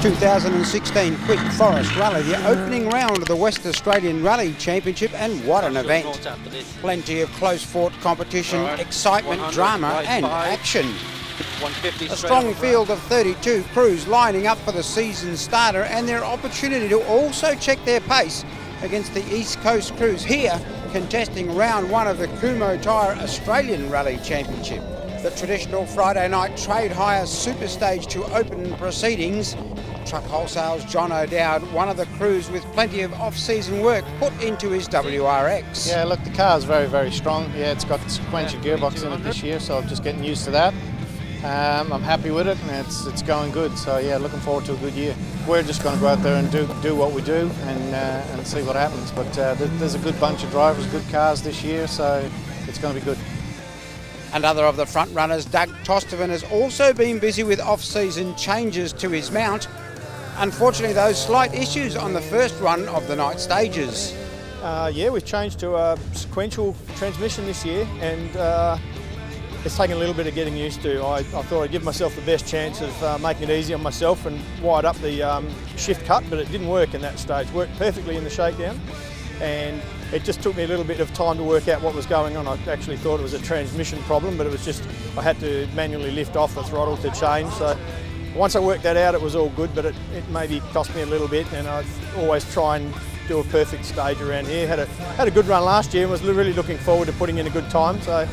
2016 Quick Forest Rally, the opening round of the West Australian Rally Championship, and what an event. Plenty of close-fought competition, excitement, drama and action. A strong field of 32 crews lining up for the season starter and their opportunity to also check their pace against the East Coast crews here contesting round one of the Kumho Tire Australian Rally Championship. The traditional Friday night trade hire super stage to open proceedings. Truck Wholesale's John O'Dowd, one of the crews with plenty of off-season work put into his WRX. Yeah, look, the car's very, very strong. Yeah, it's got the sequential gearbox in it this year, so I'm just getting used to that. I'm happy with it, and it's going good. So yeah, looking forward to a good year. We're just going to go out there and do what we do and see what happens. But there's a good bunch of drivers, good cars this year, so it's going to be good. Another of the front runners, Doug Tostovan, has also been busy with off-season changes to his mount. Unfortunately, those slight issues on the first run of the night stages. Yeah, we've changed to a sequential transmission this year, and it's taken a little bit of getting used to. I thought I'd give myself the best chance of making it easy on myself and wide up the shift cut, but it didn't work in that stage. Worked perfectly in the shakedown, and it just took me a little bit of time to work out what was going on. I actually thought it was a transmission problem, but it was just I had to manually lift off the throttle to change. So once I worked that out, it was all good, but it maybe cost me a little bit, and I always try and do a perfect stage around here. Had a good run last year and was really looking forward to putting in a good time, so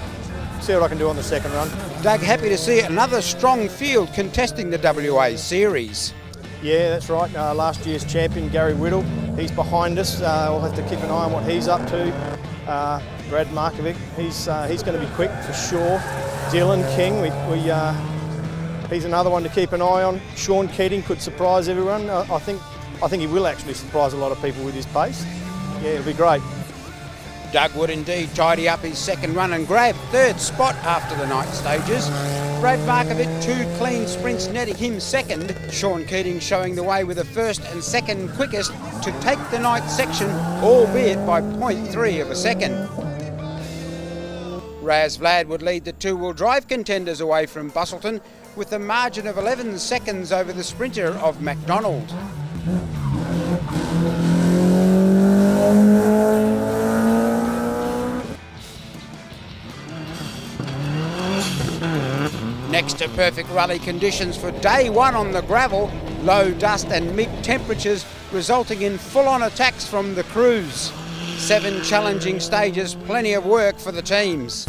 see what I can do on the second run. Doug, happy to see another strong field contesting the WA Series. Yeah, that's right. Last year's champion, Gary Whittle, he's behind us. We'll have to keep an eye on what he's up to. Brad Markovic, he's going to be quick for sure. Dylan King, he's another one to keep an eye on. Sean Keating could surprise everyone. I think he will actually surprise a lot of people with his pace. Yeah, it'll be great. Doug would indeed tidy up his second run and grab third spot after the night stages. Brad Markovic, 2 clean sprints netting him second. Sean Keating showing the way with the first and second quickest to take the night section, albeit by 0.3 of a second. Raz Vlad would lead the two-wheel drive contenders away from Busselton with a margin of 11 seconds over the sprinter of McDonald. Next to perfect rally conditions for day one on the gravel, low dust and mid-temperatures resulting in full-on attacks from the crews. 7 challenging stages, plenty of work for the teams.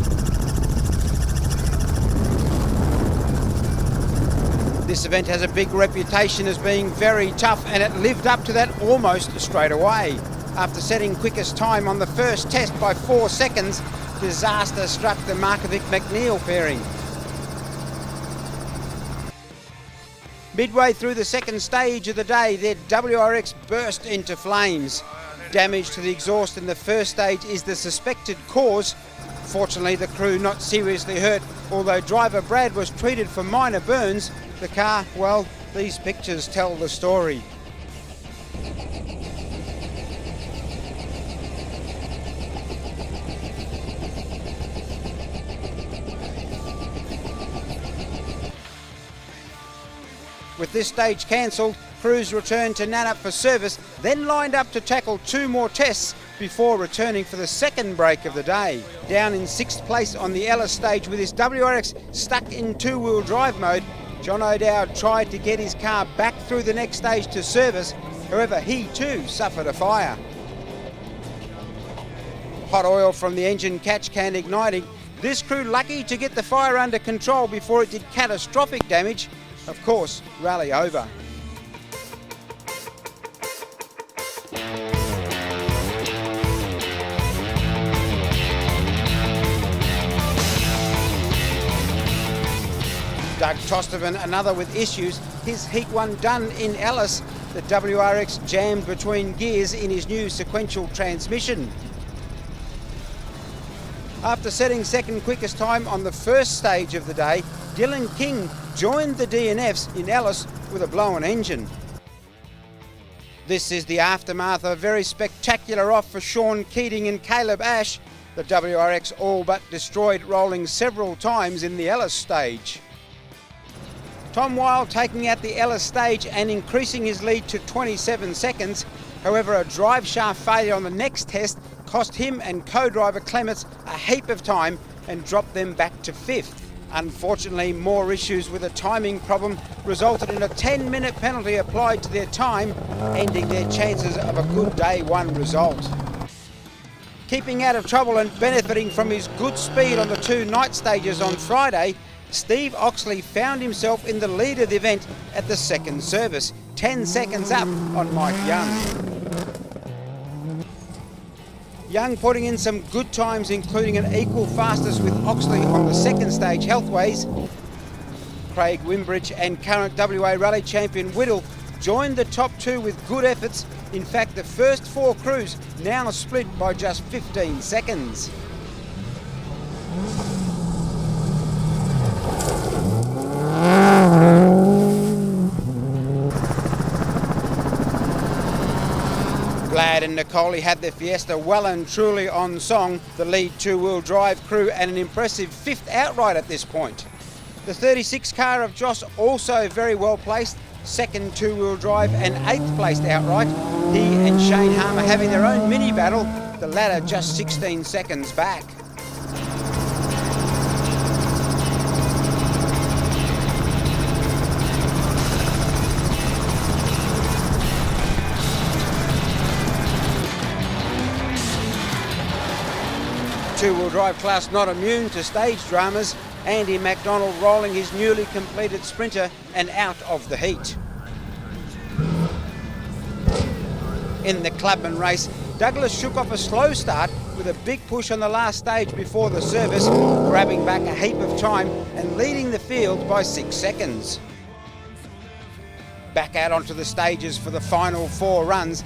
This event has a big reputation as being very tough, and it lived up to that almost straight away. After setting quickest time on the first test by 4 seconds, disaster struck the Markovic-McNeil pairing. Midway through the second stage of the day, their WRX burst into flames. Damage to the exhaust in the first stage is the suspected cause. Fortunately, the crew not seriously hurt, although driver Brad was treated for minor burns. The car, well, these pictures tell the story. With this stage cancelled, crews returned to Nannup for service, then lined up to tackle 2 more tests before returning for the second break of the day. Down in 6th place on the Ellis stage with his WRX stuck in two-wheel drive mode, John O'Dowd tried to get his car back through the next stage to service. However, he too suffered a fire. Hot oil from the engine catch can igniting. This crew lucky to get the fire under control before it did catastrophic damage. Of course, rally over. Doug Tostovan, another with issues. His Heat 1 done in Ellis. The WRX jammed between gears in his new sequential transmission. After setting second quickest time on the first stage of the day, Dylan King joined the DNFs in Ellis with a blown engine. This is the aftermath of a very spectacular off for Sean Keating and Caleb Ash. The WRX all but destroyed, rolling several times in the Ellis stage. Tom Wilde taking out the Ellis stage and increasing his lead to 27 seconds. However, a drive shaft failure on the next test cost him and co-driver Clements a heap of time and dropped them back to 5th. Unfortunately, more issues with a timing problem resulted in a 10-minute penalty applied to their time, ending their chances of a good day one result. Keeping out of trouble and benefiting from his good speed on the 2 night stages on Friday, Steve Oxley found himself in the lead of the event at the second service, 10 seconds up on Mike Young. Young putting in some good times, including an equal fastest with Oxley on the second stage Healthways. Craig Wimbridge and current WA Rally champion Whittle joined the top 2 with good efforts. In fact, the first 4 crews now split by just 15 seconds. Glad and Nicole had their Fiesta well and truly on song, the lead 2-wheel drive crew, and an impressive 5th outright at this point. The 36 car of Joss also very well placed, 2nd 2-wheel drive and 8th placed outright. He and Shane Harmer having their own mini battle, the latter just 16 seconds back. Two-wheel drive class not immune to stage dramas. Andy MacDonald rolling his newly completed Sprinter and out of the heat. In the Clubman race, Douglas shook off a slow start with a big push on the last stage before the service, grabbing back a heap of time and leading the field by 6 seconds. Back out onto the stages for the final 4 runs.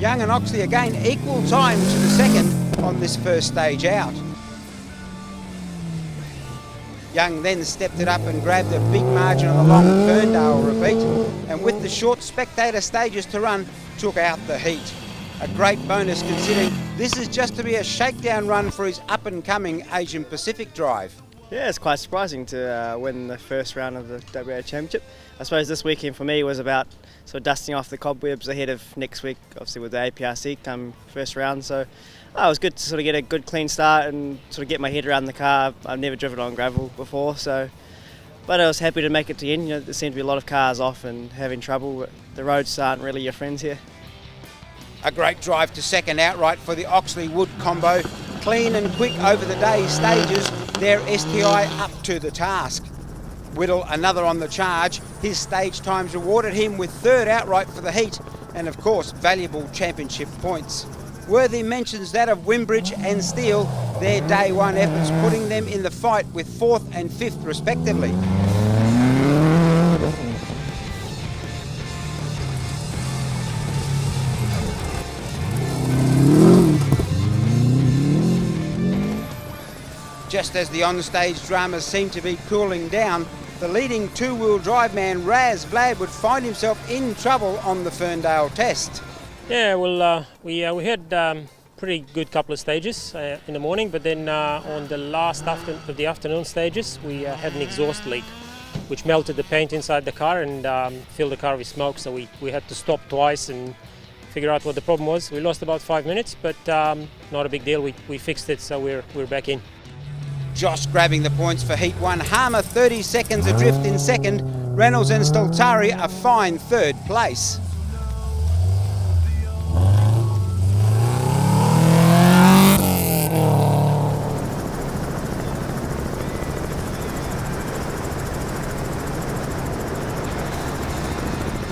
Young and Oxley again equal time to the second on this first stage out. Young then stepped it up and grabbed a big margin on the long Ferndale repeat, and with the short spectator stages to run, took out the heat. A great bonus considering this is just to be a shakedown run for his up-and-coming Asian Pacific drive. Yeah, it's quite surprising to win the first round of the WA Championship. I suppose this weekend for me was about sort of dusting off the cobwebs ahead of next week, obviously with the APRC come first round. So it was good to sort of get a good clean start and sort of get my head around the car. I've never driven on gravel before, but I was happy to make it to the end. You know, there seemed to be a lot of cars off and having trouble, but the roads aren't really your friends here. A great drive to second outright for the Oxley-Wood combo. Clean and quick over the day stages, their STI up to the task. Whittle another on the charge. His stage times rewarded him with 3rd outright for the heat and of course valuable championship points. Worthy mentions that of Wimbridge and Steele, their day one efforts putting them in the fight with 4th and 5th respectively. Just as the on-stage dramas seem to be cooling down, the leading 2-wheel drive man Raz Vlad would find himself in trouble on the Ferndale test. Yeah, well, we had pretty good couple of stages in the morning, but then on the last of the afternoon stages, we had an exhaust leak, which melted the paint inside the car and filled the car with smoke. So we had to stop twice and figure out what the problem was. We lost about 5 minutes, but not a big deal. We fixed it, so we're back in. Josh grabbing the points for Heat 1. Harmer 30 seconds adrift in second. Reynolds and Staltari a fine 3rd place.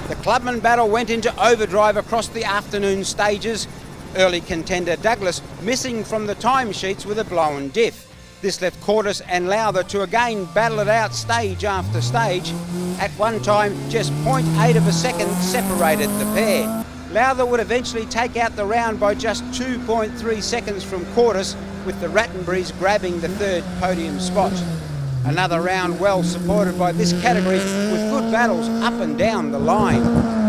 The Clubman battle went into overdrive across the afternoon stages. Early contender Douglas missing from the timesheets with a blown diff. This left Cordes and Lowther to again battle it out stage after stage. At one time, just 0.8 of a second separated the pair. Lowther would eventually take out the round by just 2.3 seconds from Cordes, with the Rattenberries grabbing the 3rd podium spot. Another round well supported by this category, with good battles up and down the line.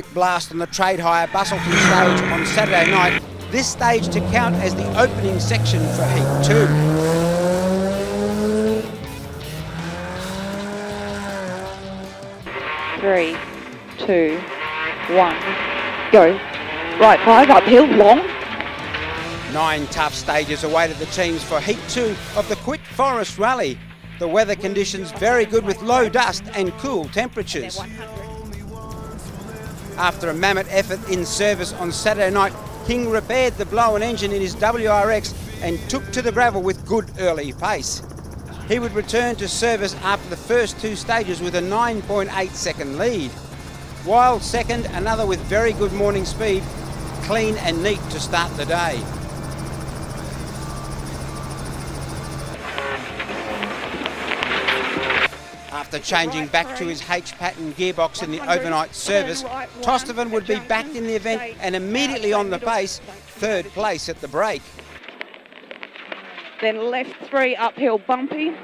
quick blast on the trade hire Busselton stage on Saturday night, this stage to count as the opening section for Heat 2. 3, 2, 1, go. Right 5 uphill, long. 9 tough stages awaited the teams for Heat 2 of the Quick Forest Rally. The weather conditions very good with low dust and cool temperatures. After a mammoth effort in service on Saturday night, King repaired the blown engine in his WRX and took to the gravel with good early pace. He would return to service after the first 2 stages with a 9.8 second lead. Wild second, another with very good morning speed, clean and neat to start the day. After changing back to his H-pattern gearbox in the overnight service, Tostovan would be back in the event and immediately on the pace, 3rd place at the break. Then left 3 uphill, bumpy.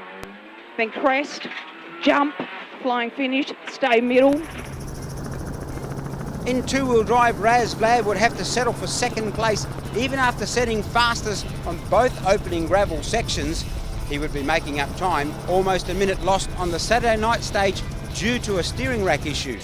Then crest, jump, flying finish, stay middle. In 2-wheel drive, Raz Vlad would have to settle for 2nd place even after setting fastest on both opening gravel sections. He would be making up time, almost a minute lost on the Saturday night stage due to a steering rack issue.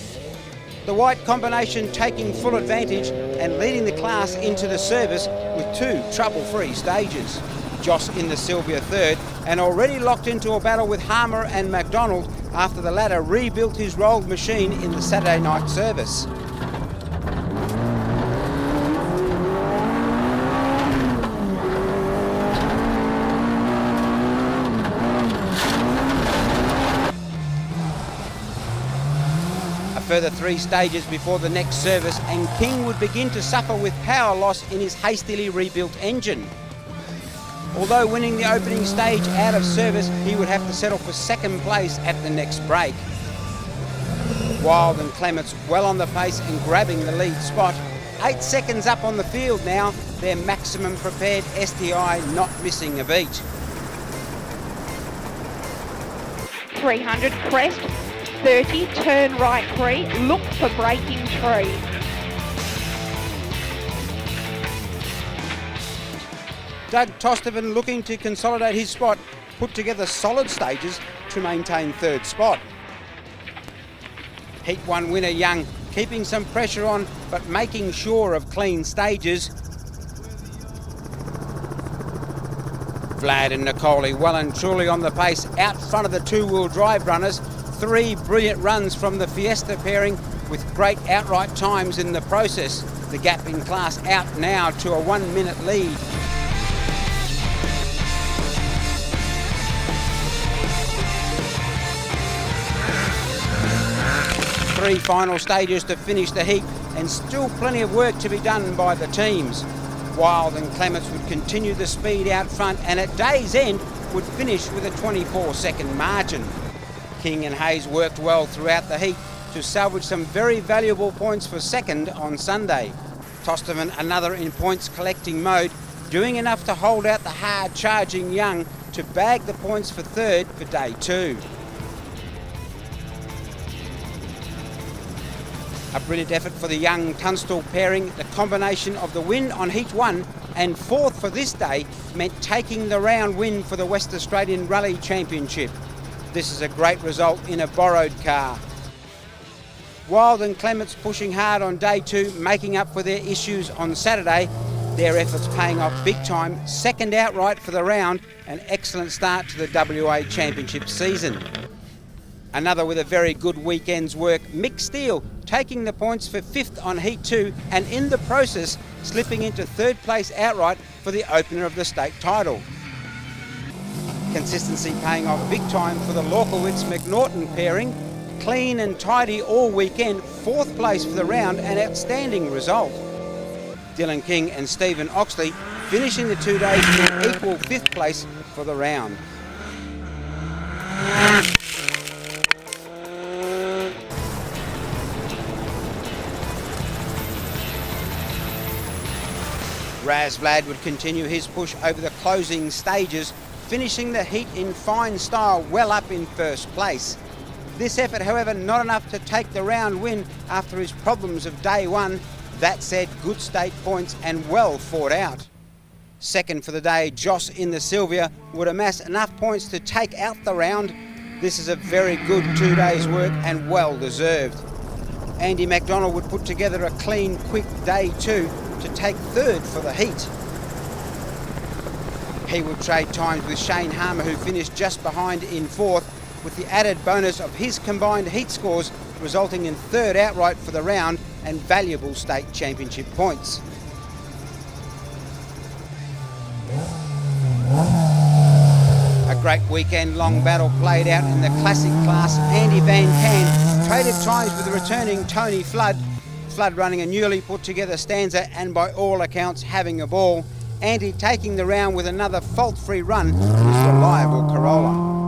The white combination taking full advantage and leading the class into the service with 2 trouble-free stages. Joss in the Sylvia 3rd and already locked into a battle with Harmer and MacDonald after the latter rebuilt his rolled machine in the Saturday night service. Further 3 stages before the next service and King would begin to suffer with power loss in his hastily rebuilt engine. Although winning the opening stage out of service, he would have to settle for 2nd place at the next break. Wild and Clements well on the pace and grabbing the lead spot. 8 seconds up on the field now, their maximum prepared STI not missing a beat. 300 crest. 30, turn right 3, look for braking tree. Doug Tostovan, looking to consolidate his spot, put together solid stages to maintain 3rd spot. Heat 1 winner Young, keeping some pressure on but making sure of clean stages. Vlad and Nicole well and truly on the pace, out front of the 2-wheel drive runners. 3 brilliant runs from the Fiesta pairing with great outright times in the process. The gap in class out now to a 1-minute lead. Three final stages to finish the heat and still plenty of work to be done by the teams. Wild and Clements would continue the speed out front and at day's end would finish with a 24-second margin. King and Hayes worked well throughout the heat to salvage some very valuable points for 2nd on Sunday. Tostovan another in points collecting mode, doing enough to hold out the hard charging Young to bag the points for 3rd for day 2. A brilliant effort for the Young Tunstall pairing. The combination of the win on Heat 1 and 4th for this day meant taking the round win for the West Australian Rally Championship. This is a great result in a borrowed car. Wild and Clements pushing hard on day 2, making up for their issues on Saturday. Their efforts paying off big time. 2nd outright for the round, an excellent start to the WA Championship season. Another with a very good weekend's work, Mick Steele taking the points for 5th on Heat 2 and in the process slipping into 3rd place outright for the opener of the state title. Consistency paying off big time for the Lorkowitz-McNaughton pairing. Clean and tidy all weekend, 4th place for the round, an outstanding result. Dylan King and Stephen Oxley finishing the 2 days in equal 5th place for the round. Raz Vlad would continue his push over the closing stages, finishing the heat in fine style well up in 1st place. This effort, however, not enough to take the round win after his problems of day one. That said, good state points and well fought out. Second for the day, Joss in the Sylvia would amass enough points to take out the round. This is a very good 2 days' work and well deserved. Andy McDonald would put together a clean, quick day two to take third for the heat. He would trade times with Shane Harmer, who finished just behind in fourth, with the added bonus of his combined heat scores resulting in third outright for the round and valuable state championship points. A great weekend-long battle played out in the classic class. Andy Van Can traded times with the returning Tony Flood. Flood running a newly put together stanza and by all accounts having a ball. Andy taking the round with another fault-free run in his reliable Corolla.